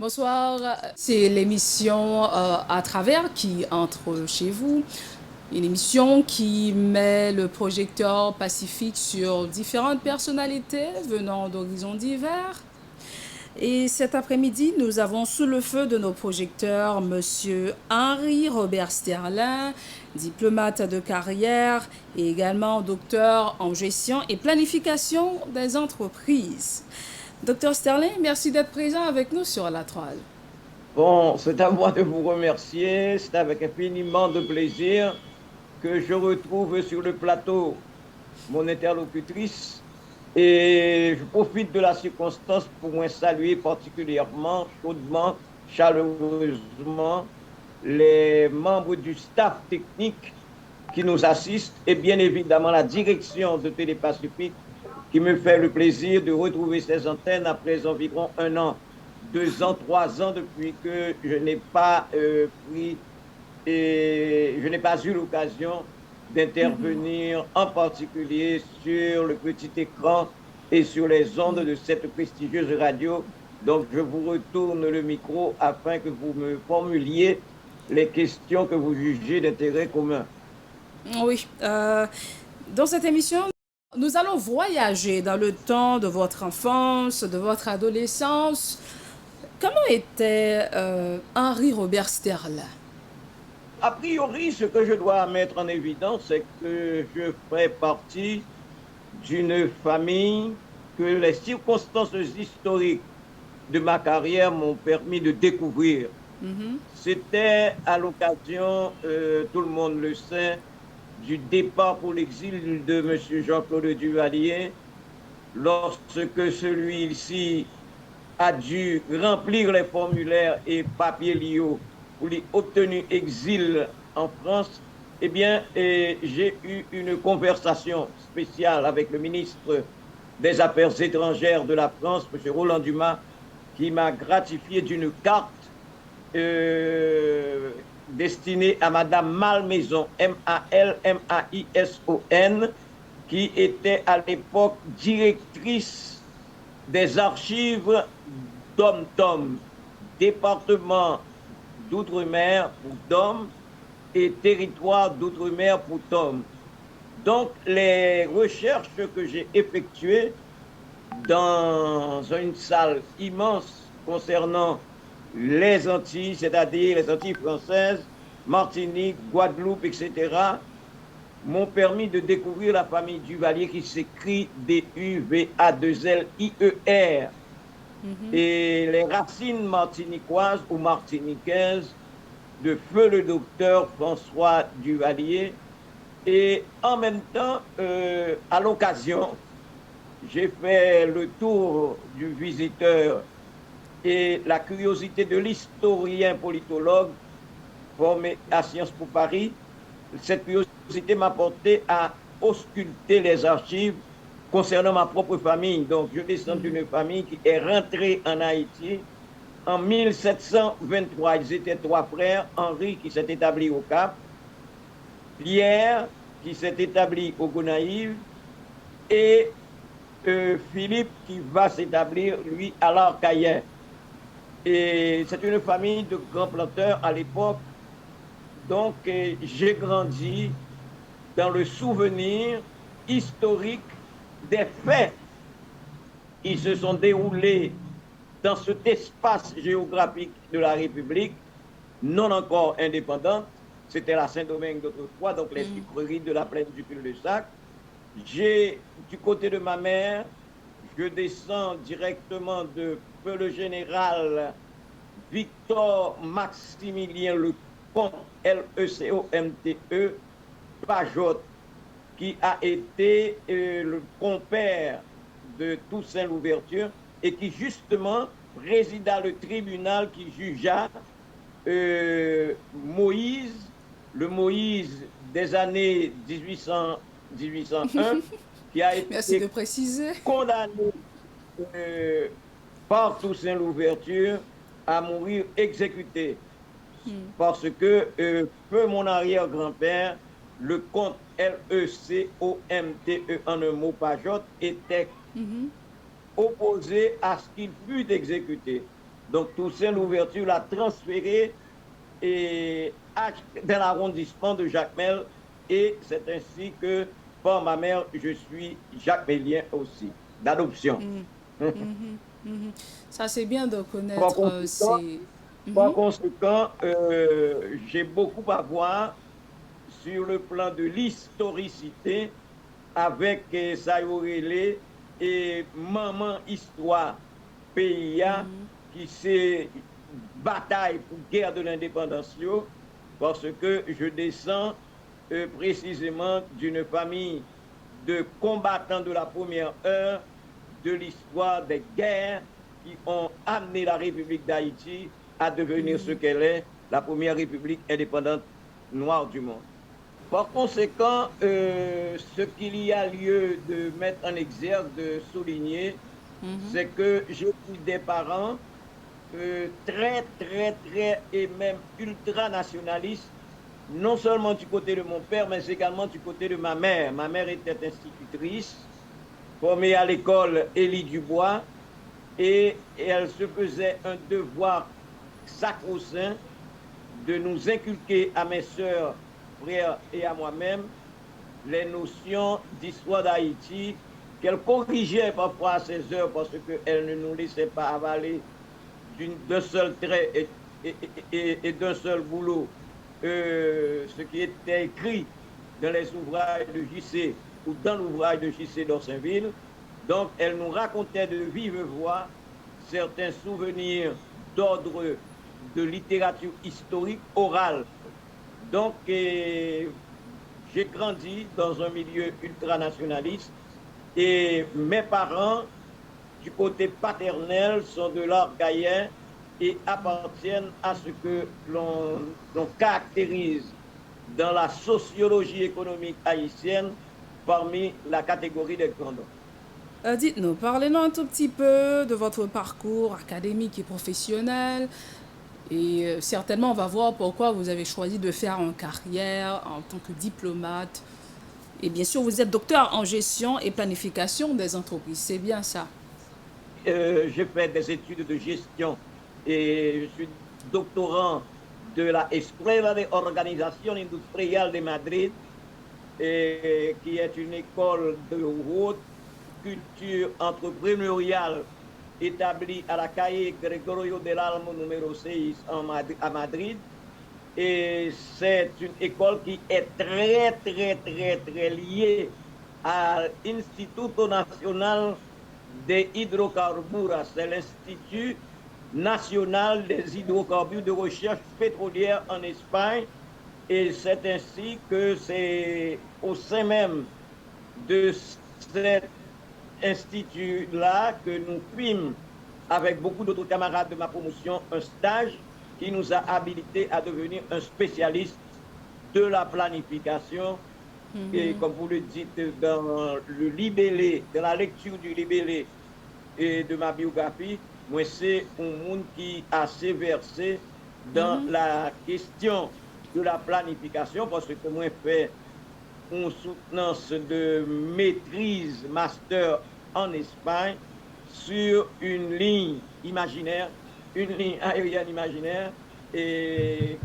Bonsoir, c'est l'émission À travers qui entre chez vous. Une émission qui met le projecteur pacifique sur différentes personnalités venant d'horizons divers. Et cet après-midi, nous avons sous le feu de nos projecteurs Monsieur Henri Robert Sterlin, diplomate de carrière et également docteur en gestion et planification des entreprises. Docteur Sterling, merci d'être présent avec nous sur la toile. Bon, c'est à moi de vous remercier. C'est avec infiniment de plaisir que je retrouve sur le plateau mon interlocutrice et je profite de la circonstance pour me saluer particulièrement, chaudement, chaleureusement les membres du staff technique qui nous assistent et bien évidemment la direction de Télépacifique qui me fait le plaisir de retrouver ces antennes après environ 1 an, 2 ans, 3 ans depuis que je n'ai pas pris et je n'ai pas eu l'occasion d'intervenir en particulier sur le petit écran et sur les ondes de cette prestigieuse radio. Donc, je vous retourne le micro afin que vous me formuliez les questions que vous jugez d'intérêt commun. Oui, dans cette émission, nous allons voyager dans le temps de votre enfance, de votre adolescence. Comment était Henri Robert Sterlin? A priori, ce que je dois mettre en évidence, c'est que je fais partie d'une famille que les circonstances historiques de ma carrière m'ont permis de découvrir. C'était à l'occasion, tout le monde le sait, du départ pour l'exil de M. Jean-Claude Duvalier, lorsque celui-ci a dû remplir les formulaires et papiers liés pour lui obtenir exil en France. Eh bien, j'ai eu une conversation spéciale avec le ministre des Affaires étrangères de la France, M. Roland Dumas, qui m'a gratifié d'une carte destinée à Madame Malmaison, Malmaison, qui était à l'époque directrice des archives DOM-TOM, département d'outre-mer pour DOM et territoire d'outre-mer pour TOM. Donc, les recherches que j'ai effectuées dans une salle immense concernant les Antilles, c'est-à-dire les Antilles françaises, Martinique, Guadeloupe, etc., m'ont permis de découvrir la famille Duvalier qui s'écrit Duvalier. Et les racines martiniquoises ou martiniquaises de feu le docteur François Duvalier. Et en même temps, à l'occasion, j'ai fait le tour du visiteur et la curiosité de l'historien politologue formé à Sciences Po Paris. Cette curiosité m'a porté à ausculter les archives concernant ma propre famille. Donc, je descends d'une famille qui est rentrée en Haïti en 1723. Ils étaient 3 frères. Henri qui s'est établi au Cap, Pierre qui s'est établi au Gonaïves et Philippe qui va s'établir, lui, à l'Arcaïen. Et c'est une famille de grands planteurs à l'époque. Donc, j'ai grandi dans le souvenir historique des faits qui se sont déroulés dans cet espace géographique de la République, non encore indépendante. C'était la Saint-Domingue d'autrefois, donc les sucreries de la plaine du cul-de-sac. J'ai, du côté de ma mère, je descends directement de feu le général Victor Maximilien Lecomte, Lecomte, Pajot, qui a été le compère de Toussaint Louverture et qui justement présida le tribunal qui jugea Moïse, le Moïse des années 1801, qui a Merci de été préciser. condamné par Toussaint Louverture à mourir exécuté. Parce que feu mon arrière-grand-père, le comte Lecomte en un mot Pajot, était opposé à ce qu'il fût exécuté. Donc, Toussaint Louverture l'a transféré dans l'arrondissement de Jacmel. Et c'est ainsi que, par ma mère, je suis jacmélien aussi, d'adoption. Mhm, mhm. Ça, c'est bien de Par connaître conséquent, ces... par Mhm, conséquent j'ai beaucoup à voir sur le plan de l'historicité avec Sayorele et Maman Histoire PIA mhm, qui s'est bataille pour guerre de l'indépendance parce que je descends précisément d'une famille de combattants de la première heure de l'histoire des guerres qui ont amené la République d'Haïti à devenir ce mhm. qu'elle est, la première République indépendante noire du monde. Par conséquent, ce qu'il y a lieu de mettre en exergue, de souligner, Mhm. c'est que j'ai eu des parents très, très, très et même ultra nationalistes, non seulement du côté de mon père, mais également du côté de ma mère. Ma mère était institutrice, formée à l'école Élie Dubois, et elle se faisait un devoir sacro-saint de nous inculquer à mes sœurs, frères et à moi-même les notions d'histoire d'Haïti qu'elle corrigeait parfois à ses heures parce qu'elle ne nous laissait pas avaler d'un seul trait et d'un seul boulot ce qui était écrit dans les ouvrages de JC ou dans l'ouvrage de JC d'Orsainville. Donc, elle nous racontait de vive voix certains souvenirs d'ordre de littérature historique orale. Donc, j'ai grandi dans un milieu ultranationaliste et mes parents, du côté paternel, sont de l'art gaïen et appartiennent à ce que l'on caractérise dans la sociologie économique haïtienne parmi la catégorie des grands. Dites-nous, parlez-nous un tout petit peu de votre parcours académique et professionnel. Et certainement, on va voir pourquoi vous avez choisi de faire une carrière en tant que diplomate. Et bien sûr, vous êtes docteur en gestion et planification des entreprises. C'est bien ça. J'ai fait des études de gestion et je suis doctorant de la Escuela de Organización Industrial de Madrid, qui est une école de haute culture entrepreneuriale établie à la calle Gregorio del Almo numéro 6 à Madrid. Et c'est une école qui est très, très, très, très liée à l'Instituto Nacional de Hydrocarbures. C'est l'Institut national des hydrocarbures de recherche pétrolière en Espagne. Et c'est ainsi que c'est au sein même de cet institut-là que nous fîmes, avec beaucoup d'autres camarades de ma promotion, un stage qui nous a habilités à devenir un spécialiste de la planification. Et comme vous le dites dans le libellé, dans la lecture du libellé et de ma biographie, moi c'est un monde qui a assez versé dans Mhm, la question de la planification parce que moi fait une soutenance de maîtrise master en Espagne sur une ligne imaginaire, une ligne aérienne imaginaire et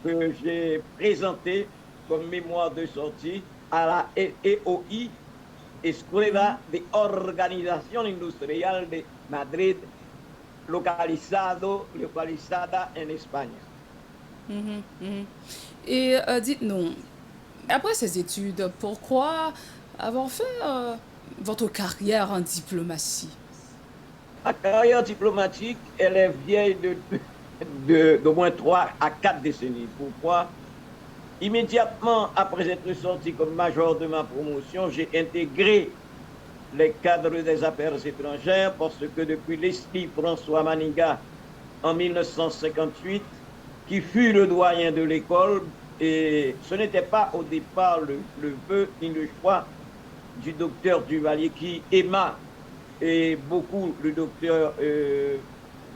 que j'ai présenté comme mémoire de sortie à la EOI, mhm, Escuela de Organización Industrial de Madrid, localizada en España. mhm, mhm. Et dites-nous, après ces études, pourquoi avoir fait votre carrière en diplomatie? Ma carrière diplomatique, elle est vieille d'au moins 3 à 4 décennies. Pourquoi? Immédiatement après être sorti comme major de ma promotion, j'ai intégré les cadres des affaires étrangères parce que depuis Leslie François Maniga en 1958, qui fut le doyen de l'école, et ce n'était pas au départ le vœu ni le choix du docteur Duvalier qui aima et beaucoup le docteur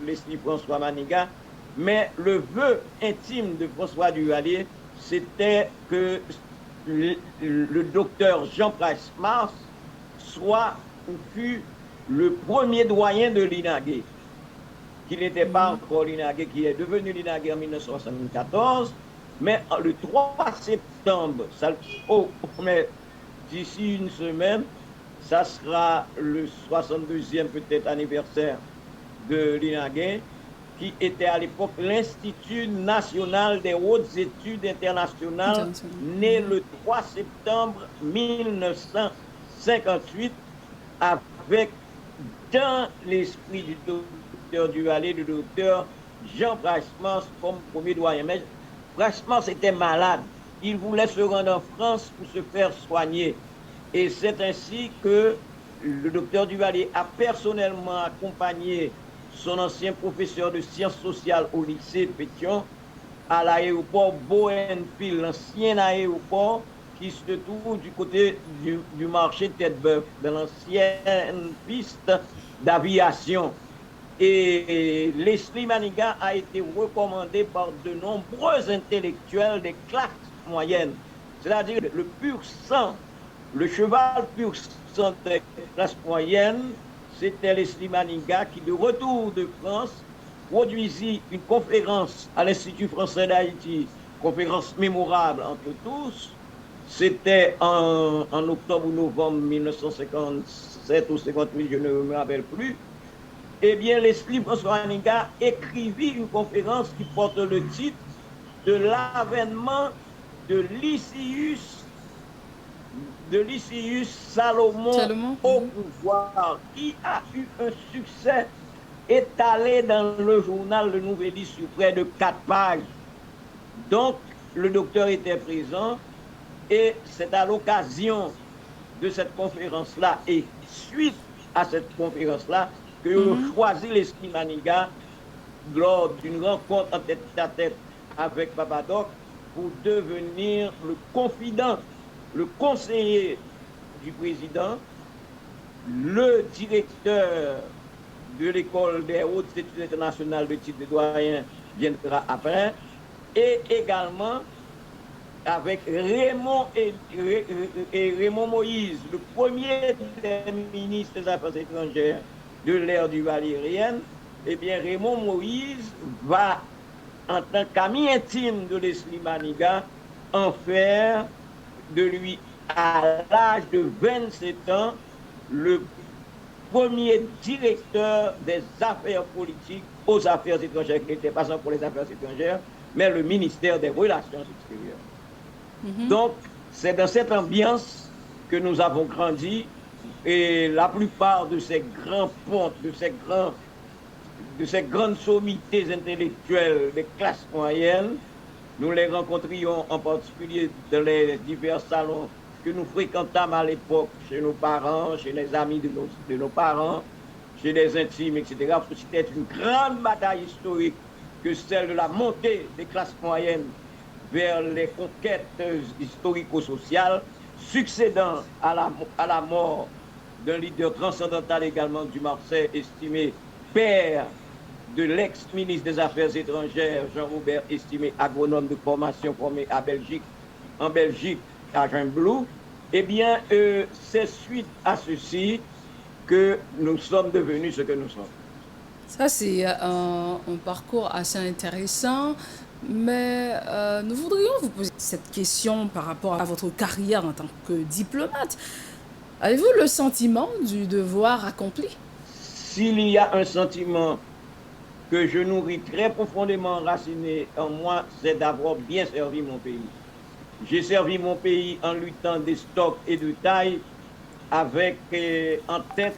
Leslie François Maniga, mais le vœu intime de François Duvalier, c'était que le docteur Jean Price Mars soit ou fut le premier doyen de l'INAGé. qui n'était pas encore l'INAGUE, qui est devenu l'INAGUE en 1974. Mais le 3 septembre, mais d'ici une semaine, ça sera le 62e peut-être anniversaire de l'INAGUE, qui était à l'époque l'Institut national des hautes études internationales, né le 3 septembre 1958, avec dans l'esprit du docteur Duvalier, du docteur Jean Brachmans comme premier doyen. Mais Brachmans était malade. Il voulait se rendre en France pour se faire soigner. Et c'est ainsi que le docteur Duvalier a personnellement accompagné son ancien professeur de sciences sociales au lycée de Pétion à l'aéroport Boenfield, l'ancien aéroport qui se trouve du côté du marché de Tête-Bœuf, dans l'ancienne piste d'aviation. Et Leslie Manigat a été recommandé par de nombreux intellectuels des classes moyennes, c'est-à-dire le pur sang, le cheval pur sang des classes moyennes. C'était Leslie Manigat qui, de retour de France, produisit une conférence à l'Institut français d'Haïti, conférence mémorable entre tous. C'était en octobre ou novembre 1957 ou 58, je ne me rappelle plus. Eh bien, Leslie François Manigat écrivit une conférence qui porte le titre de l'avènement de Lysius Salomon au pouvoir, qui a eu un succès étalé dans le journal Le Nouveliste sur près de 4 pages. Donc, le docteur était présent et c'est à l'occasion de cette conférence-là et suite à cette conférence-là que j'ai choisi Leslie Manigat lors d'une rencontre en tête-à-tête avec Papadoc pour devenir le confident, le conseiller du président, le directeur de l'école des hautes études internationales de titre de doyen viendra après, et également avec Raymond Moïse, le premier des ministres des Affaires étrangères de l'ère du valérienne. Eh bien, Raymond Moïse va, en tant qu'ami intime de Leslie Manigat, en faire de lui, à l'âge de 27 ans, le premier directeur des affaires politiques aux affaires étrangères, qui n'était pas pour les affaires étrangères, mais le ministère des Relations extérieures. Donc, c'est dans cette ambiance que nous avons grandi, et la plupart de ces grands pontes, de ces grandes sommités intellectuelles des classes moyennes, nous les rencontrions en particulier dans les divers salons que nous fréquentâmes à l'époque chez nos parents, chez les amis de nos parents, chez les intimes, etc. Parce que c'était une grande bataille historique que celle de la montée des classes moyennes vers les conquêtes historico-sociales, succédant à la mort d'un leader transcendantal également du Marseille, estimé père de l'ex-ministre des Affaires étrangères, Jean-Robert, estimé agronome de formation formé en Belgique, à Gembloux. Eh bien, c'est suite à ceci que nous sommes devenus ce que nous sommes. Ça, c'est un parcours assez intéressant, mais nous voudrions vous poser cette question par rapport à votre carrière en tant que diplomate. Avez-vous le sentiment du devoir accompli? S'il y a un sentiment que je nourris très profondément enraciné en moi, c'est d'avoir bien servi mon pays. J'ai servi mon pays en luttant des stocks et de taille avec en tête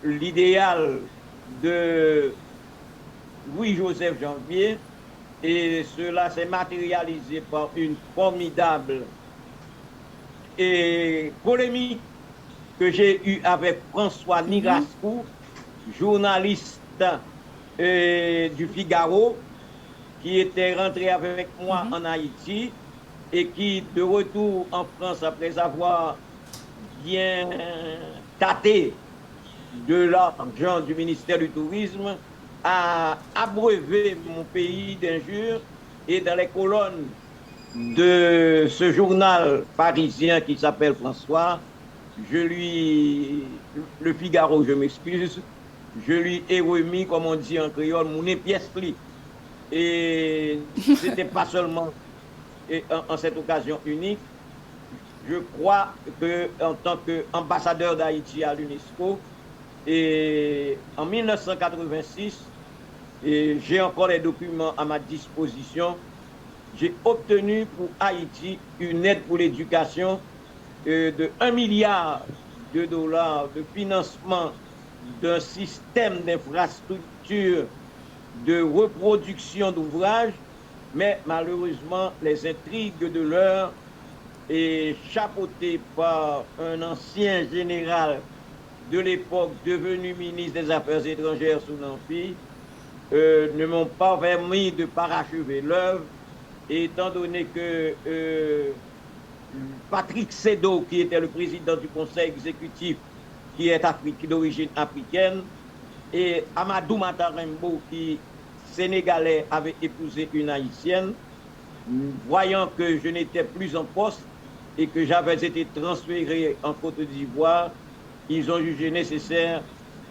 l'idéal de Louis-Joseph Janvier, et cela s'est matérialisé par une formidable polémique que j'ai eue avec François Nigrascou, journaliste du Figaro, qui était rentré avec moi en Haïti et qui, de retour en France, après avoir bien tâté de l'argent du ministère du Tourisme, a abreuvé mon pays d'injures, et dans les colonnes de ce journal parisien qui s'appelle François, le Figaro, je m'excuse, je lui ai remis, comme on dit en créole, mon pièce li. Et ce n'était pas seulement en cette occasion unique. Je crois qu'en tant qu'ambassadeur d'Haïti à l'UNESCO, et en 1986, et j'ai encore les documents à ma disposition, j'ai obtenu pour Haïti une aide pour l'éducation de 1 milliard de dollars de financement d'un système d'infrastructure de reproduction d'ouvrages, mais malheureusement, les intrigues de l'heure et chapeauté par un ancien général de l'époque devenu ministre des Affaires étrangères sous l'Empire, ne m'ont pas permis de parachever l'œuvre, étant donné que Patrick Sédot, qui était le président du conseil exécutif, qui est d'origine africaine, et Amadou Matarembo, qui sénégalais, avait épousé une haïtienne, voyant que je n'étais plus en poste et que j'avais été transféré en Côte d'Ivoire, ils ont jugé nécessaire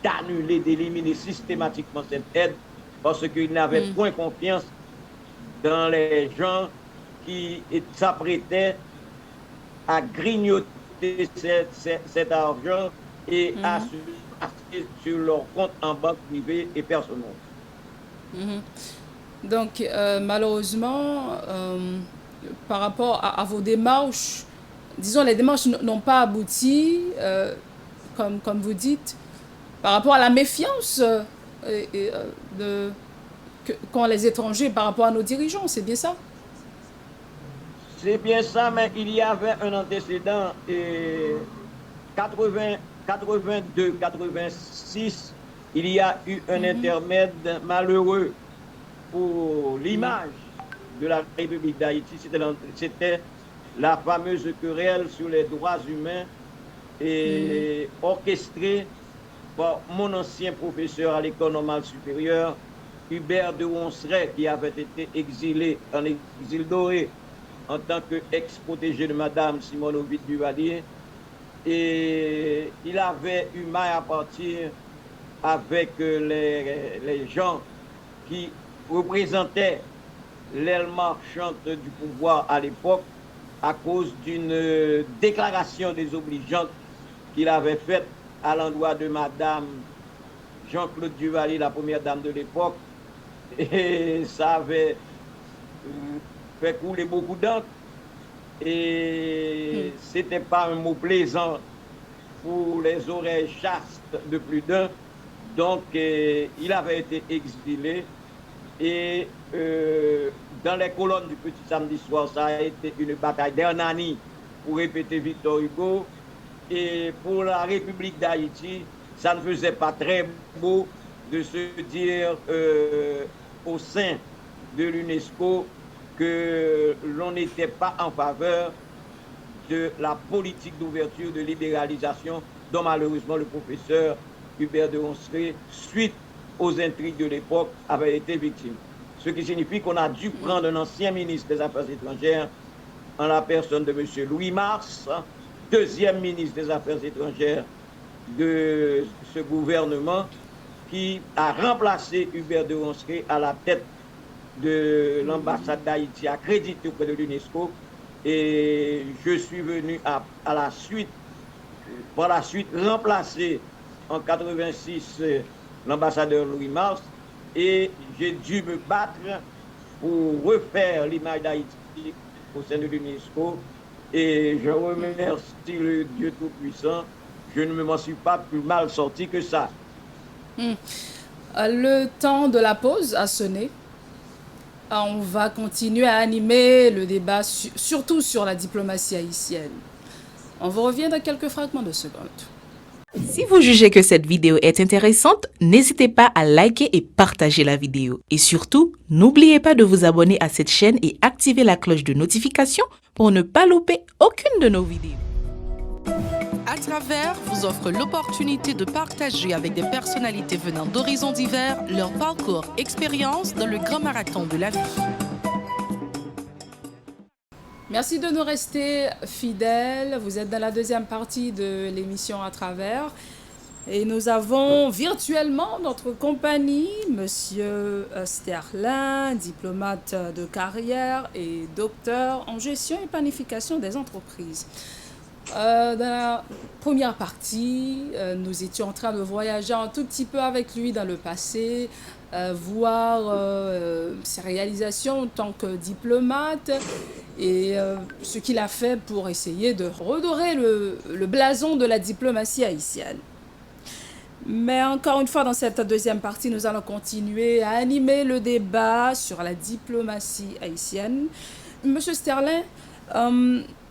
d'annuler, d'éliminer systématiquement cette aide parce qu'ils n'avaient point confiance dans les gens qui s'apprêtaient à grignoter cet argent et à se passer sur leur compte en banque privée et personnelle. Donc, malheureusement, par rapport à vos démarches, disons, les démarches n'ont pas abouti, comme vous dites, par rapport à la méfiance qu'ont les étrangers par rapport à nos dirigeants, c'est bien ça? C'est bien ça, mais il y avait un antécédent, 82-86, il y a eu un intermède malheureux pour l'image de la République d'Haïti. C'était la fameuse querelle sur les droits humains et orchestrée par mon ancien professeur à l'école normale supérieure, Hubert de Ronceret, qui avait été exilé en exil doré en tant qu'ex-protégé de Madame Simone Ovid Duvalier. Et il avait eu maille à partir avec les gens qui représentaient l'aile marchande du pouvoir à l'époque à cause d'une déclaration désobligeante qu'il avait faite à l'endroit de Madame Jean-Claude Duvalier, la première dame de l'époque. Et ça avait fait couler beaucoup d'encre. Et c'était pas un mot plaisant pour les oreilles chastes de plus d'un. Donc, il avait été exilé. Et dans les colonnes du Petit Samedi Soir, ça a été une bataille d'Hernani, pour répéter Victor Hugo. Et pour la République d'Haïti, ça ne faisait pas très beau de se dire au sein de l'UNESCO que l'on n'était pas en faveur de la politique d'ouverture, de libéralisation dont malheureusement le professeur Hubert de Ronceret, suite aux intrigues de l'époque, avait été victime. Ce qui signifie qu'on a dû prendre un ancien ministre des Affaires étrangères en la personne de M. Louis Mars, deuxième ministre des Affaires étrangères de ce gouvernement, qui a remplacé Hubert de Ronceret à la tête de l'ambassade d'Haïti accréditée auprès de l'UNESCO. Et je suis venu par la suite remplacer en 86 l'ambassadeur Louis Mars, et j'ai dû me battre pour refaire l'image d'Haïti au sein de l'UNESCO. Et je remercie le Dieu Tout-Puissant, je ne m'en suis pas plus mal sorti que ça. Le temps de la pause a sonné. On va continuer à animer le débat, surtout sur la diplomatie haïtienne. On vous revient dans quelques fragments de secondes. Si vous jugez que cette vidéo est intéressante, n'hésitez pas à liker et partager la vidéo. Et surtout, n'oubliez pas de vous abonner à cette chaîne et activer la cloche de notification pour ne pas louper aucune de nos vidéos. À travers vous offre l'opportunité de partager avec des personnalités venant d'horizons divers leur parcours, expérience dans le grand marathon de la vie. Merci de nous rester fidèles. Vous êtes dans la deuxième partie de l'émission À travers. Et nous avons virtuellement notre compagnie, Monsieur Sterlin, diplomate de carrière et docteur en gestion et planification des entreprises. Dans la première partie, nous étions en train de voyager un tout petit peu avec lui dans le passé, voir ses réalisations en tant que diplomate et ce qu'il a fait pour essayer de redorer le blason de la diplomatie haïtienne. Mais encore une fois, dans cette deuxième partie, nous allons continuer à animer le débat sur la diplomatie haïtienne. Monsieur Sterlin,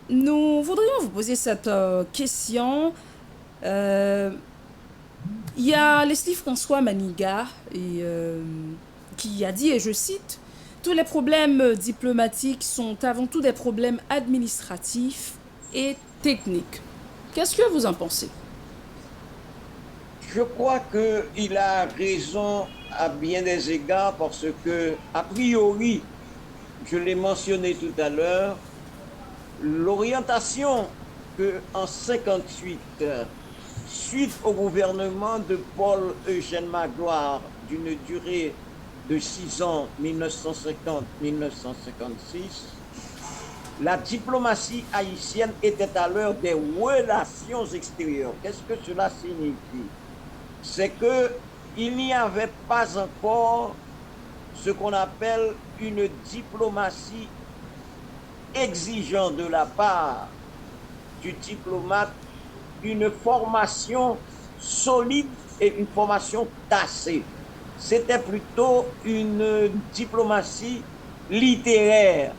nous voudrions vous poser cette question. Il y a Leslie François Maniga qui a dit, et je cite, « Tous les problèmes diplomatiques sont avant tout des problèmes administratifs et techniques. » Qu'est-ce que vous en pensez? Je crois qu'il a raison à bien des égards parce que, a priori, je l'ai mentionné tout à l'heure, l'orientation qu'en 1958, suite au gouvernement de Paul-Eugène Magloire d'une durée de 6 ans, 1950-1956, la diplomatie haïtienne était à l'heure des relations extérieures. Qu'est-ce que cela signifie? C'est qu'il n'y avait pas encore ce qu'on appelle une diplomatie exigeant de la part du diplomate une formation solide et une formation tassée. C'était plutôt une diplomatie littéraire.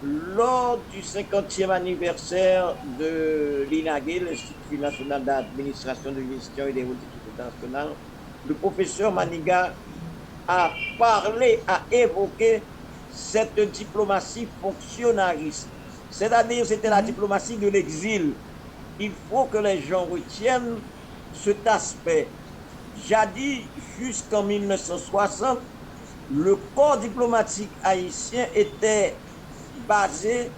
Lors du 50e anniversaire de l'INAG, l'Institut national d'administration de gestion et des routes internationales, le professeur Maniga a parlé, a évoqué cette diplomatie fonctionnariste. C'est-à-dire, c'était la diplomatie de l'exil. Il faut que les gens retiennent cet aspect. Jadis, jusqu'en 1960, le corps diplomatique haïtien était basé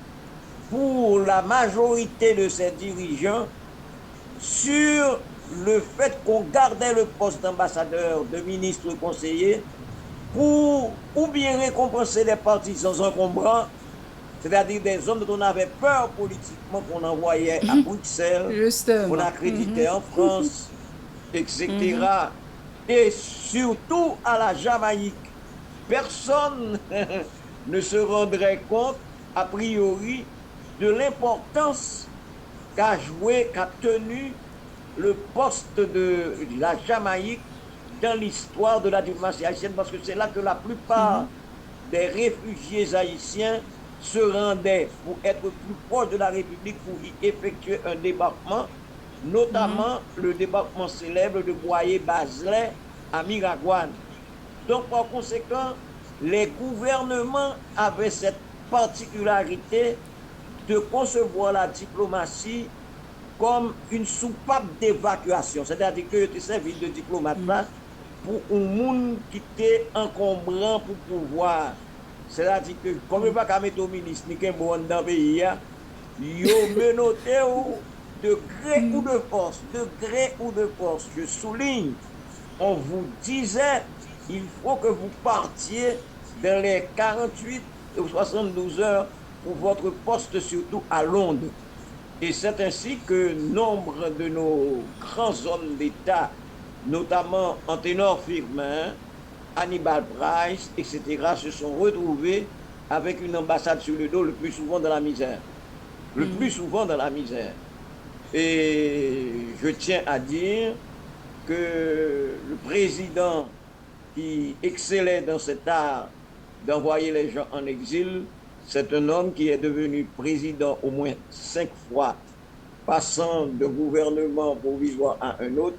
pour la majorité de ses dirigeants sur le fait qu'on gardait le poste d'ambassadeur, de ministre conseiller, pour ou bien récompenser les partisans encombrants, c'est-à-dire des hommes dont on avait peur politiquement, qu'on envoyait à Bruxelles, qu'on accréditait en France, etc. Et surtout à la Jamaïque. Personne ne se rendrait compte, a priori, de l'importance qu'a joué, qu'a tenu le poste de la Jamaïque dans l'histoire de la diplomatie haïtienne, parce que c'est là que la plupart des réfugiés haïtiens se rendaient pour être plus proches de la République, pour y effectuer un débarquement, notamment le débarquement célèbre de Boyer-Bazelet à Miragoâne. Donc, par conséquent, les gouvernements avaient cette particularité de concevoir la diplomatie comme une soupape d'évacuation. C'est-à-dire que tu servis de diplomate là pour un monde qui était encombrant pour pouvoir. C'est-à-dire que, comme je ne vais pas mettre au ministre, ni qu'un bon dans le pays, ils ont menotté de gré ou de force, je souligne, on vous disait, il faut que vous partiez dans les 48 ou 72 heures pour votre poste, surtout à Londres. Et c'est ainsi que nombre de nos grands hommes d'État, notamment Anténor Firmin, Hannibal Price, etc., se sont retrouvés avec une ambassade sur le dos, le plus souvent dans la misère. Le plus souvent dans la misère. Et je tiens à dire que le président qui excellait dans cet art d'envoyer les gens en exil, c'est un homme qui est devenu président au moins 5 fois, passant de gouvernement provisoire à un autre,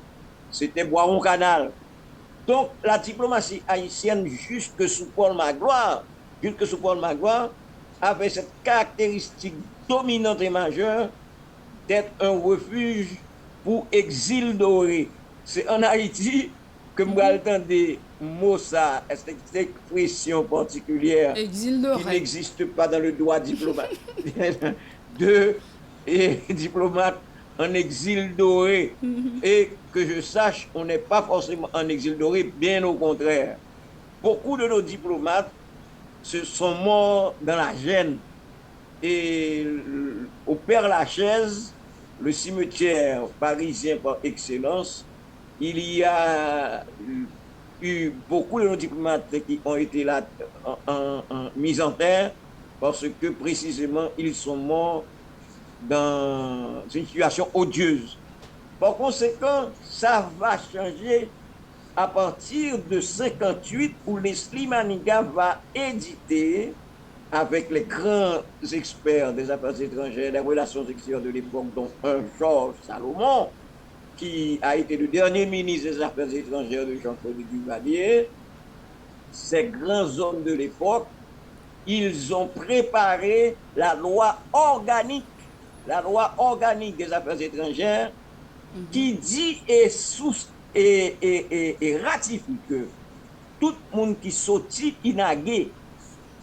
c'était Boiron-Canal. Donc la diplomatie haïtienne jusque sous Paul Magloire, avait cette caractéristique dominante et majeure d'être un refuge pour exil doré. C'est en Haïti que nous entendons des mots, ça, cette expression particulière qui n'existe pas dans le droit diplomatique. Diplomate en exil doré. Et que je sache, on n'est pas forcément en exil doré, bien au contraire. Beaucoup de nos diplomates se sont morts dans la gêne. Et au Père-Lachaise, le cimetière parisien par excellence, il y a eu beaucoup de nos diplomates qui ont été là mis en terre parce que précisément ils sont morts dans une situation odieuse. Par conséquent, ça va changer à partir de 58 où Leslie Manigat va éditer avec les grands experts des affaires étrangères, des relations extérieures de l'époque, dont un Georges Salomon, qui a été le dernier ministre des Affaires étrangères de Jean-Claude Duvalier. Ces grands hommes de l'époque, ils ont préparé la loi organique des affaires étrangères, qui dit et ratifie que tout le monde qui sortit inagué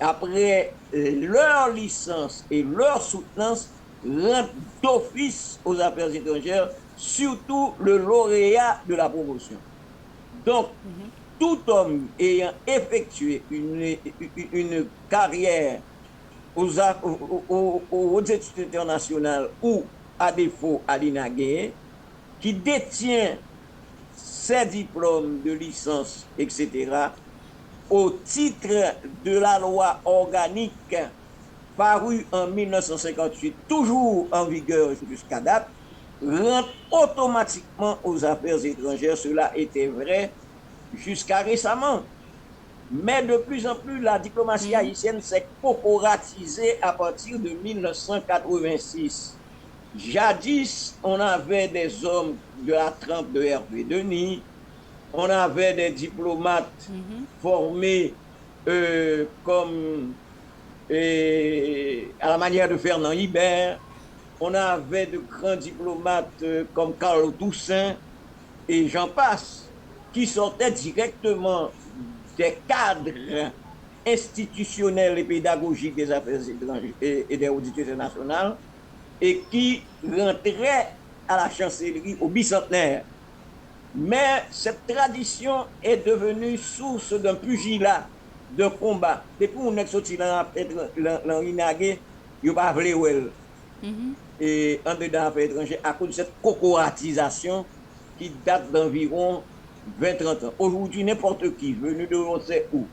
après leur licence et leur soutenance rentre d'office aux affaires étrangères, surtout le lauréat de la promotion. Donc, tout homme ayant effectué une carrière aux études internationales ou, à défaut, à l'INAGUE, qui détient ses diplômes de licence, etc., au titre de la loi organique parue en 1958, toujours en vigueur jusqu'à date, rentre automatiquement aux affaires étrangères. Cela était vrai jusqu'à récemment. Mais de plus en plus, la diplomatie haïtienne s'est corporatisée à partir de 1986. Jadis, on avait des hommes de la trempe de Hervé Denis, on avait des diplomates formés comme à la manière de Fernand Hibert, on avait de grands diplomates comme Carlo Toussaint et j'en passe, qui sortaient directement des cadres institutionnels et pédagogiques des affaires étrangères et des auditeurs internationales et qui rentraient à la chancellerie au bicentenaire. Mais cette tradition est devenue source d'un pugilat, d'un combat. Depuis qu'on est sorti dans l'INAGUE, il n'y a pas voulu et en dedans affaires étrangères à cause de cette corporatisation qui date d'environ 20-30 ans. Aujourd'hui, n'importe qui venu de l'on sait où,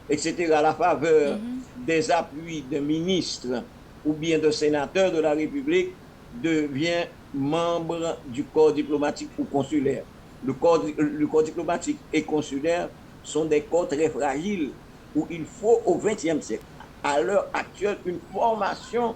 etc., à la faveur des appuis de ministres ou bien de sénateurs de la République, devient membre du corps diplomatique ou consulaire. Le corps diplomatique et consulaire sont des corps très fragiles où il faut au XXe siècle, à l'heure actuelle, une formation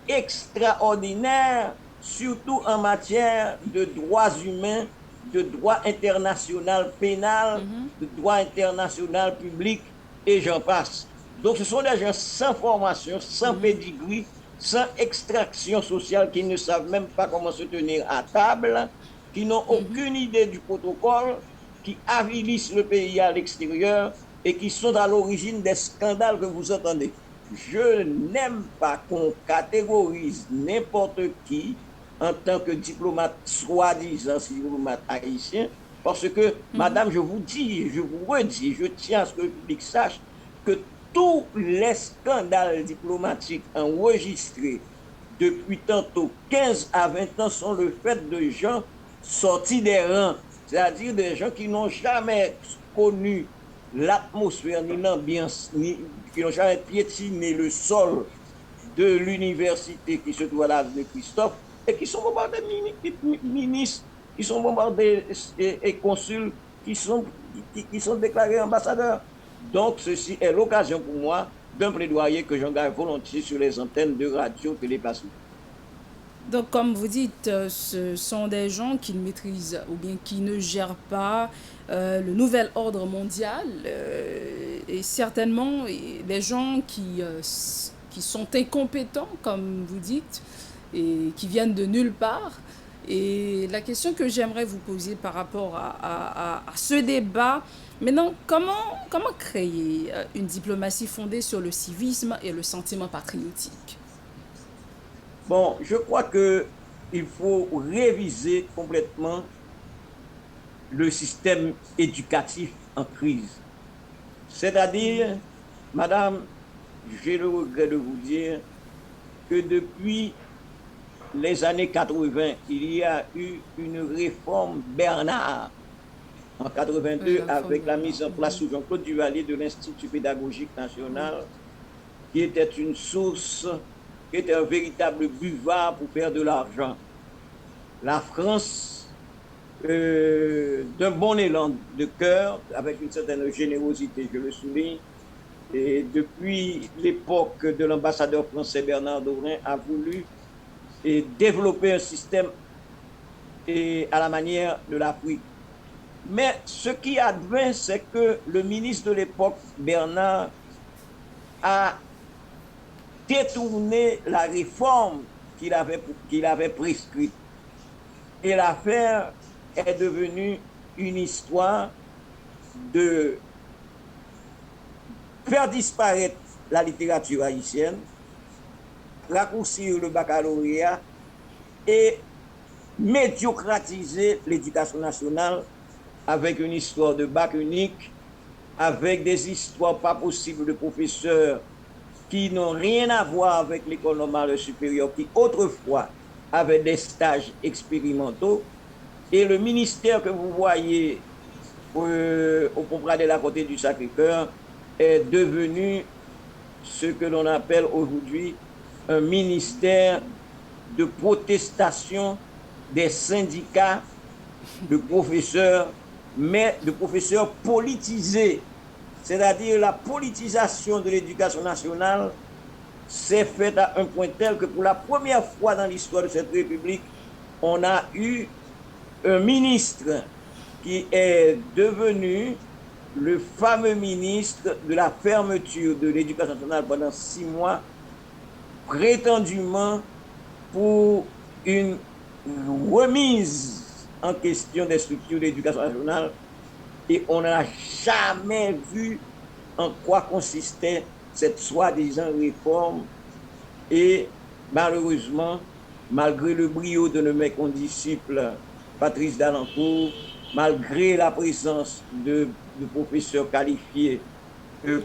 extraordinaire, surtout en matière de droits humains, de droit international pénal, de droit international public, et j'en passe. Donc ce sont des gens sans formation, sans pedigree, sans extraction sociale, qui ne savent même pas comment se tenir à table, qui n'ont aucune idée du protocole, qui avilissent le pays à l'extérieur et qui sont à l'origine des scandales que vous entendez. Je n'aime pas qu'on catégorise n'importe qui en tant que diplomate, soi-disant diplomate haïtien, parce que, madame, je vous dis, je vous redis, je tiens à ce que le public sache que tous les scandales diplomatiques enregistrés depuis tantôt 15 à 20 ans sont le fait de gens sortis des rangs, c'est-à-dire des gens qui n'ont jamais connu l'atmosphère ni l'ambiance, qui n'ont jamais piétiné le sol de l'université qui se trouve à l'âge de Christophe, et qui sont bombardés ministres, qui sont bombardés et consuls, qui sont déclarés ambassadeurs. Donc, ceci est l'occasion pour moi d'un plaidoyer que j'engage volontiers sur les antennes de radio télépassive. Donc, comme vous dites, ce sont des gens qui ne maîtrisent ou bien qui ne gèrent pas le nouvel ordre mondial et certainement des gens qui sont incompétents, comme vous dites, et qui viennent de nulle part. Et la question que j'aimerais vous poser par rapport à ce débat, maintenant, comment créer une diplomatie fondée sur le civisme et le sentiment patriotique? Bon, je crois que il faut réviser complètement le système éducatif en crise. C'est-à-dire, madame, j'ai le regret de vous dire que depuis les années 80, il y a eu une réforme Bernard en 82 avec la mise en place sous Jean-Claude Duvalier de l'Institut pédagogique national, qui était une source, qui était un véritable buvard pour faire de l'argent. La France, d'un bon élan de cœur, avec une certaine générosité, je le souligne, et depuis l'époque de l'ambassadeur français Bernard Dorin, a voulu développer un système à la manière de l'Afrique. Mais ce qui advint, c'est que le ministre de l'époque, Bernard, a détourné la réforme qu'il avait prescrite. Et l'affaire est devenue une histoire de faire disparaître la littérature haïtienne, raccourcir le baccalauréat et médiocratiser l'éducation nationale avec une histoire de bac unique, avec des histoires pas possibles de professeurs qui n'ont rien à voir avec l'école normale supérieure, qui autrefois avaient des stages expérimentaux. Et le ministère que vous voyez au Pont-Pradel à côté du Sacré-Cœur est devenu ce que l'on appelle aujourd'hui un ministère de protestation des syndicats de professeurs, mais de professeurs politisés. C'est-à-dire la politisation de l'éducation nationale s'est faite à un point tel que pour la première fois dans l'histoire de cette République, on a eu un ministre qui est devenu le fameux ministre de la fermeture de l'éducation nationale pendant 6 mois, prétendument pour une remise en question des structures d'éducation nationale, et on n'a jamais vu en quoi consistait cette soi-disant réforme. Et malheureusement, malgré le brio de mes condisciples Patrice Dalancourt, malgré la présence de professeurs qualifiés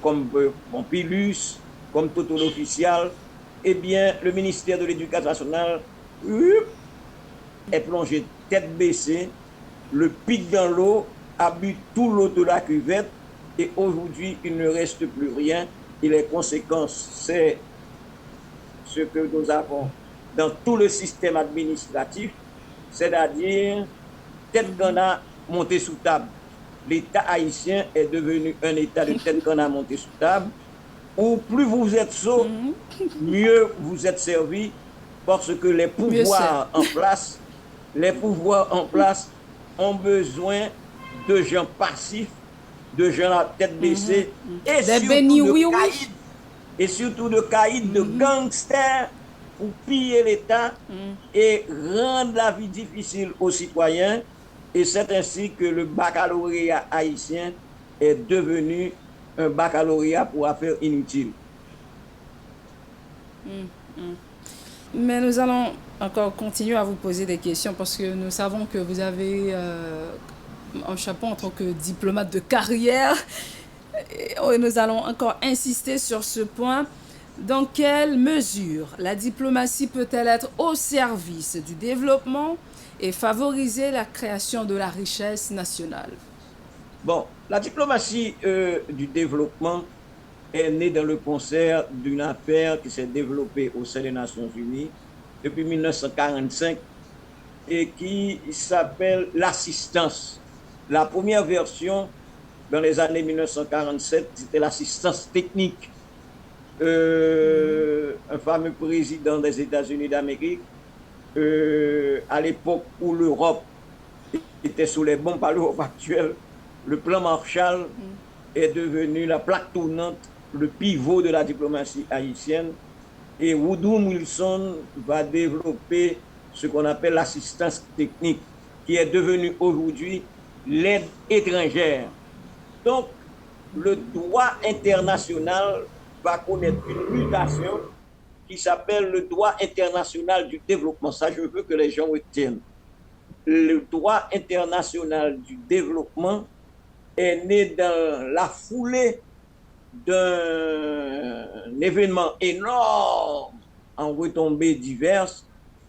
comme Pompilus, comme Toto l'official, eh bien, le ministère de l'Éducation nationale est plongé tête baissée, le pic dans l'eau, a bu tout l'eau de la cuvette, et aujourd'hui, il ne reste plus rien. Et les conséquences, c'est ce que nous avons dans tout le système administratif, c'est-à-dire tête qu'on a montée sous table. L'État haïtien est devenu un État de tête qu'on a montée sous table, où plus vous êtes sot, mieux vous êtes servi, parce que les pouvoirs en place ont besoin de gens passifs, de gens à tête baissée, et surtout de caïds, de gangsters pour piller l'État et rendre la vie difficile aux citoyens. Et c'est ainsi que le baccalauréat haïtien est devenu un baccalauréat pour affaires inutiles. Mais nous allons encore continuer à vous poser des questions parce que nous savons que vous avez un chapeau en tant que diplomate de carrière. Et nous allons encore insister sur ce point. Dans quelle mesure la diplomatie peut-elle être au service du développement et favoriser la création de la richesse nationale? Bon, la diplomatie du développement est née dans le concert d'une affaire qui s'est développée au sein des Nations Unies depuis 1945 et qui s'appelle l'assistance. La première version, dans les années 1947, c'était l'assistance technique. Un fameux président des États-Unis d'Amérique, à l'époque où l'Europe était sous les bombes à l'Europe actuelle, le plan Marshall est devenu la plaque tournante, le pivot de la diplomatie haïtienne. Et Woodrow Wilson va développer ce qu'on appelle l'assistance technique, qui est devenue aujourd'hui l'aide étrangère. Donc, le droit international va connaître une mutation qui s'appelle le droit international du développement. Ça, je veux que les gens retiennent. Le droit international du développement est né dans la foulée d'un événement énorme en retombées diverses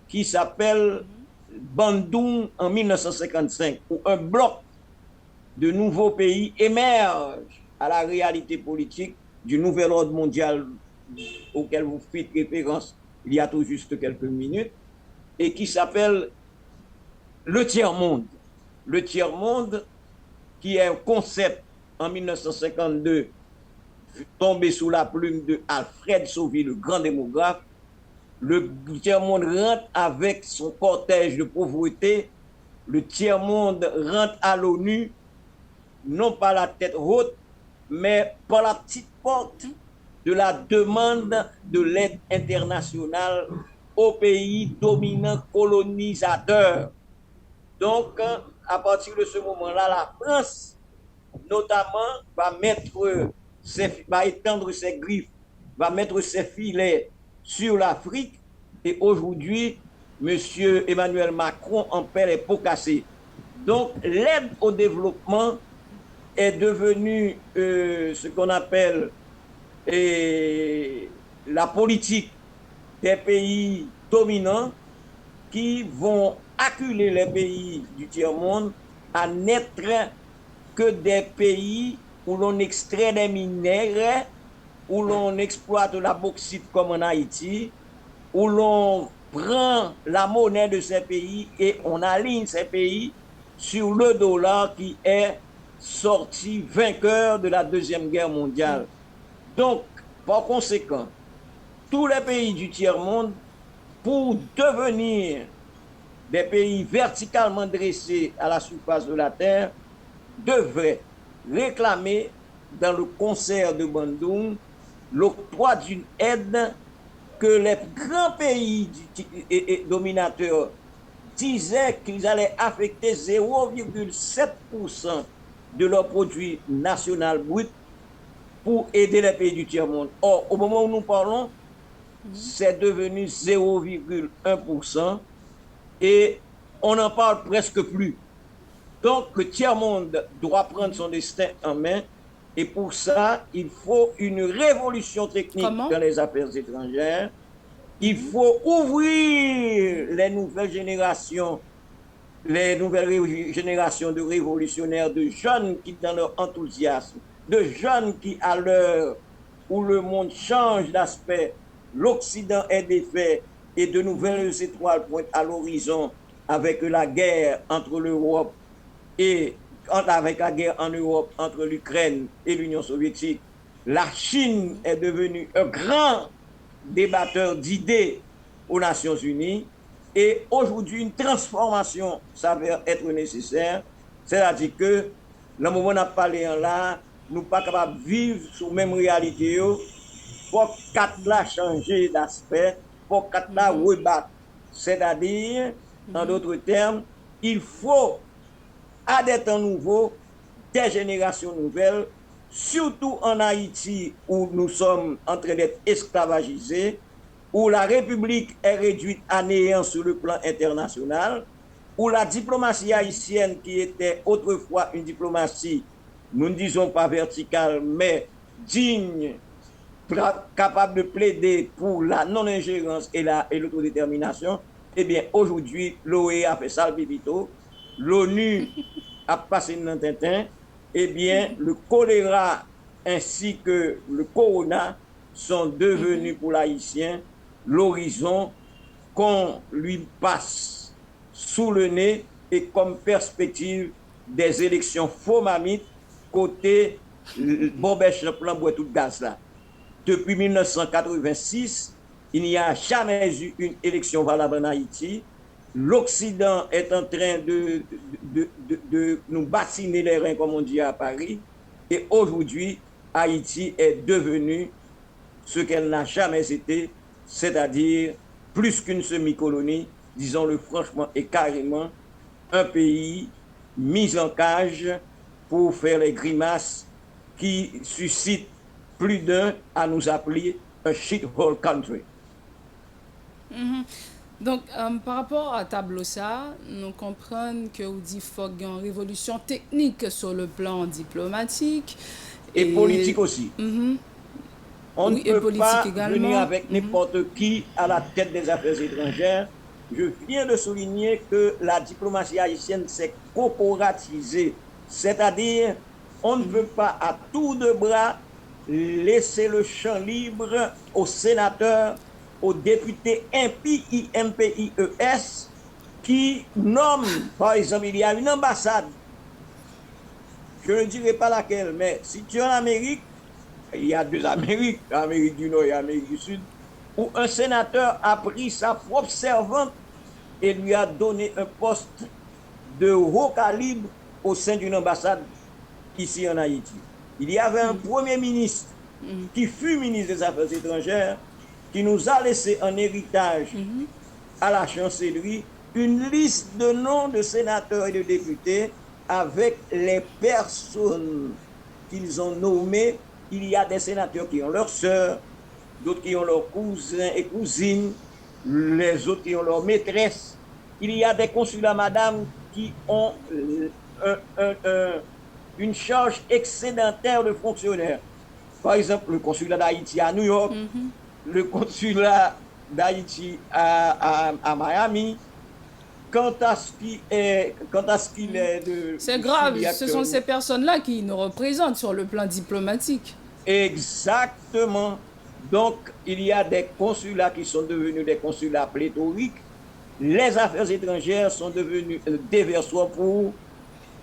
qui s'appelle Bandung en 1955, où un bloc de nouveaux pays émerge à la réalité politique du nouvel ordre mondial auquel vous faites référence il y a tout juste quelques minutes, et qui s'appelle le tiers-monde. Le tiers-monde, qui est un concept en 1952 tombé sous la plume de Alfred Sauvy, le grand démographe. Le tiers-monde rentre avec son cortège de pauvreté. Le tiers-monde rentre à l'ONU, non pas la tête haute, mais par la petite porte de la demande de l'aide internationale aux pays dominants colonisateurs. Donc, à partir de ce moment-là, la France, notamment, va étendre ses griffes, va mettre ses filets sur l'Afrique. Et aujourd'hui, M. Emmanuel Macron en perd les pots cassés. Donc, l'aide au développement est devenue ce qu'on appelle la politique des pays dominants qui vont acculer les pays du tiers-monde à n'être que des pays où l'on extrait des minéraux, où l'on exploite la bauxite comme en Haïti, où l'on prend la monnaie de ces pays et on aligne ces pays sur le dollar qui est sorti vainqueur de la Deuxième Guerre mondiale. Donc, par conséquent, tous les pays du tiers-monde, pour devenir des pays verticalement dressés à la surface de la Terre, devraient réclamer dans le concert de Bandung l'octroi d'une aide que les grands pays dominateurs disaient qu'ils allaient affecter 0,7% de leur produit national brut pour aider les pays du tiers-monde. Or, au moment où nous parlons, c'est devenu 0,1% et on n'en parle presque plus. Donc, le tiers-monde doit prendre son destin en main et pour ça, il faut une révolution technique dans les affaires étrangères. Il faut ouvrir les nouvelles générations de révolutionnaires, de jeunes qui, dans leur enthousiasme, de jeunes qui, à l'heure où le monde change d'aspect, l'Occident est défait et de nouvelles étoiles pointent à l'horizon avec la guerre entre l'Europe avec la guerre en Europe entre l'Ukraine et l'Union soviétique. La Chine est devenue un grand débatteur d'idées aux Nations Unies et aujourd'hui une transformation s'avère être nécessaire, c'est-à-dire que le moment où on a parlé là, nous ne sommes pas capables de vivre sur la même réalité. Il faut que changer d'aspect, il faut que rebattre. C'est-à-dire, en d'autres termes, il faut à des temps nouveaux, des générations nouvelles, surtout en Haïti où nous sommes en train d'être esclavagisés, où la République est réduite à néant sur le plan international, où la diplomatie haïtienne qui était autrefois une diplomatie, nous ne disons pas verticale, mais digne, capable de plaider pour la non-ingérence et l'autodétermination, eh bien aujourd'hui, l'OE a fait ça le bibito, l'ONU a passé dans Tintin, eh bien, le choléra ainsi que le corona sont devenus pour l'Haïtien l'horizon qu'on lui passe sous le nez et comme perspective des élections faux mamites côté Bobèche plan boit tout gaz là. Depuis 1986, il n'y a jamais eu une élection valable en Haïti. L'Occident est en train de nous bassiner les reins, comme on dit à Paris. Et aujourd'hui, Haïti est devenue ce qu'elle n'a jamais été, c'est-à-dire plus qu'une semi-colonie, disons-le franchement et carrément, un pays mis en cage pour faire les grimaces qui suscitent plus d'un à nous appeler un shithole country. Mhm. Donc, par rapport à tableau ça, nous comprenons que vous dites qu'il faut qu'il y ait une révolution technique sur le plan diplomatique Et et politique aussi. mhm, On ne oui, et peut politique pas venir également. avec Mhm, n'importe qui à la tête des affaires étrangères. Je viens de souligner que la diplomatie haïtienne s'est corporatisée, c'est-à-dire on ne peut pas à tour de bras laisser le champ libre aux sénateurs, aux députés MPI, MPIES qui nomment, par exemple, il y a une ambassade, je ne dirai pas laquelle, mais si tu es en Amérique, il y a deux Amériques, l'Amérique du Nord et l'Amérique du Sud, où un sénateur a pris sa propre servante et lui a donné un poste de haut calibre au sein d'une ambassade ici en Haïti. Il y avait un premier ministre qui fut ministre des Affaires étrangères, qui nous a laissé en héritage à la chancellerie une liste de noms de sénateurs et de députés avec les personnes qu'ils ont nommées. Il y a des sénateurs qui ont leurs sœurs, d'autres qui ont leurs cousins et cousines, les autres qui ont leurs maîtresses. Il y a des consulats, madame, qui ont une charge excédentaire de fonctionnaires. Par exemple, le consulat d'Haïti à New York, le consulat d'Haïti à Miami. Quant à ce qu'il est de... c'est grave, ce sont ces personnes-là qui nous représentent sur le plan diplomatique. Exactement. Donc, il y a des consulats qui sont devenus des consulats pléthoriques. Les affaires étrangères sont devenues un déversoir pour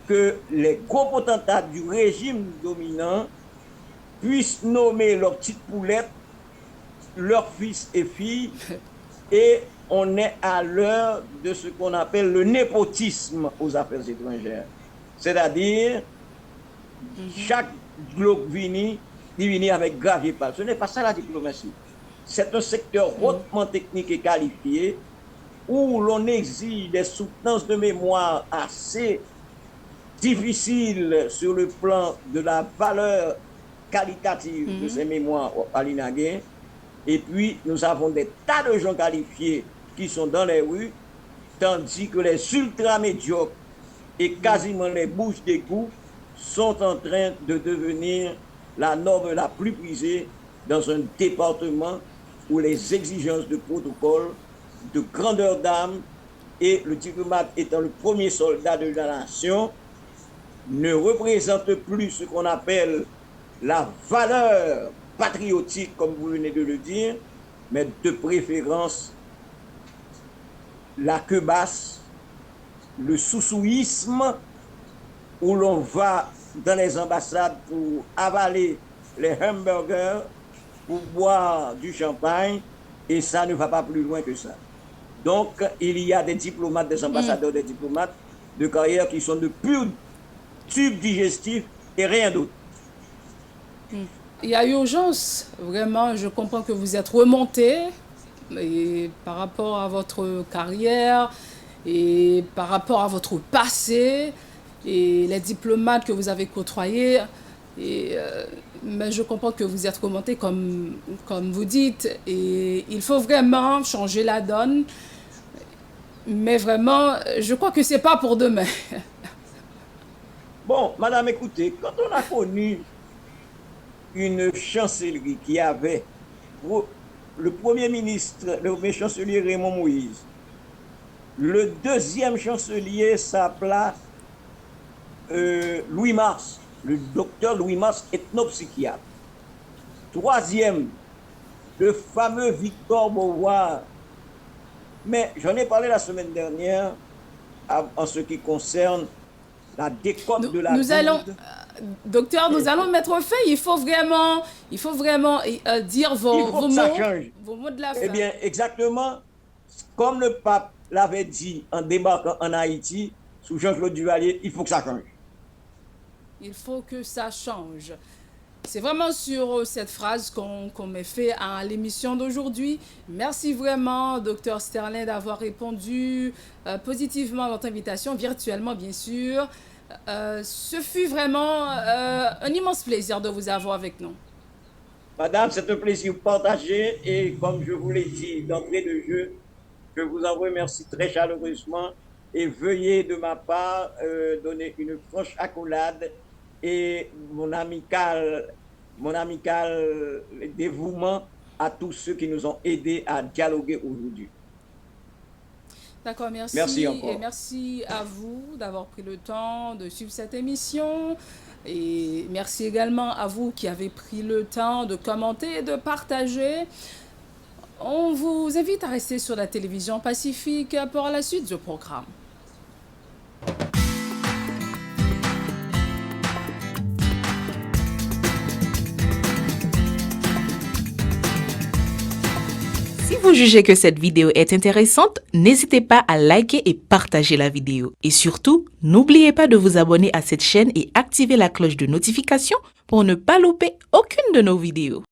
que les gros potentats du régime dominant puissent nommer leurs petites poulettes, leurs fils et filles, et on est à l'heure de ce qu'on appelle le népotisme aux affaires étrangères. C'est-à-dire, chaque globe vini avec gravier pâle. Ce n'est pas ça la diplomatie. C'est un secteur hautement technique et qualifié où l'on exige des soutenances de mémoire assez difficiles sur le plan de la valeur qualitative de ces mémoires palinaguées. Et puis, nous avons des tas de gens qualifiés qui sont dans les rues, tandis que les ultra-médiocres et quasiment les bouches d'égout sont en train de devenir la norme la plus prisée dans un département où les exigences de protocole, de grandeur d'âme et le diplomate étant le premier soldat de la nation, ne représente plus ce qu'on appelle la valeur patriotique, comme vous venez de le dire, mais de préférence la queue basse, le sousouisme, où l'on va dans les ambassades pour avaler les hamburgers, pour boire du champagne, et ça ne va pas plus loin que ça. Donc, il y a des diplomates, des ambassadeurs, des diplomates de carrière qui sont de purs tubes digestifs et rien d'autre. Il y a urgence, vraiment, je comprends que vous êtes remonté et par rapport à votre carrière et par rapport à votre passé et les diplomates que vous avez côtoyés. Mais je comprends que vous êtes remonté comme vous dites et il faut vraiment changer la donne. Mais vraiment, je crois que ce n'est pas pour demain. Bon, madame, écoutez, quand on a connu une chancellerie qui avait le premier ministre, le premier chancelier Raymond Moïse, le deuxième chancelier s'appela Louis Mars, le docteur Louis Mars, ethnopsychiatre. Troisième, le fameux Victor Beauvoir. Mais j'en ai parlé la semaine dernière en ce qui concerne la décote de la nous allons, docteur, nous allons mettre fin. Il faut vraiment dire vos mots de la fin. Eh bien, exactement, comme le pape l'avait dit en débarquant en Haïti, sous Jean-Claude Duvalier, il faut que ça change. Il faut que ça change. C'est vraiment sur cette phrase qu'on met fait à l'émission d'aujourd'hui. Merci vraiment, Dr Sterling, d'avoir répondu positivement à notre invitation, virtuellement bien sûr. Ce fut vraiment un immense plaisir de vous avoir avec nous. Madame, c'est un plaisir partagé et comme je vous l'ai dit d'entrée de jeu, je vous en remercie très chaleureusement et veuillez de ma part donner une franche accolade et mon amical dévouement à tous ceux qui nous ont aidés à dialoguer aujourd'hui. D'accord, merci. Merci encore. Et merci à vous d'avoir pris le temps de suivre cette émission. Et merci également à vous qui avez pris le temps de commenter et de partager. On vous invite à rester sur la télévision Pacifique pour la suite du programme. Si vous jugez que cette vidéo est intéressante, n'hésitez pas à liker et partager la vidéo. Et surtout, n'oubliez pas de vous abonner à cette chaîne et activer la cloche de notification pour ne pas louper aucune de nos vidéos.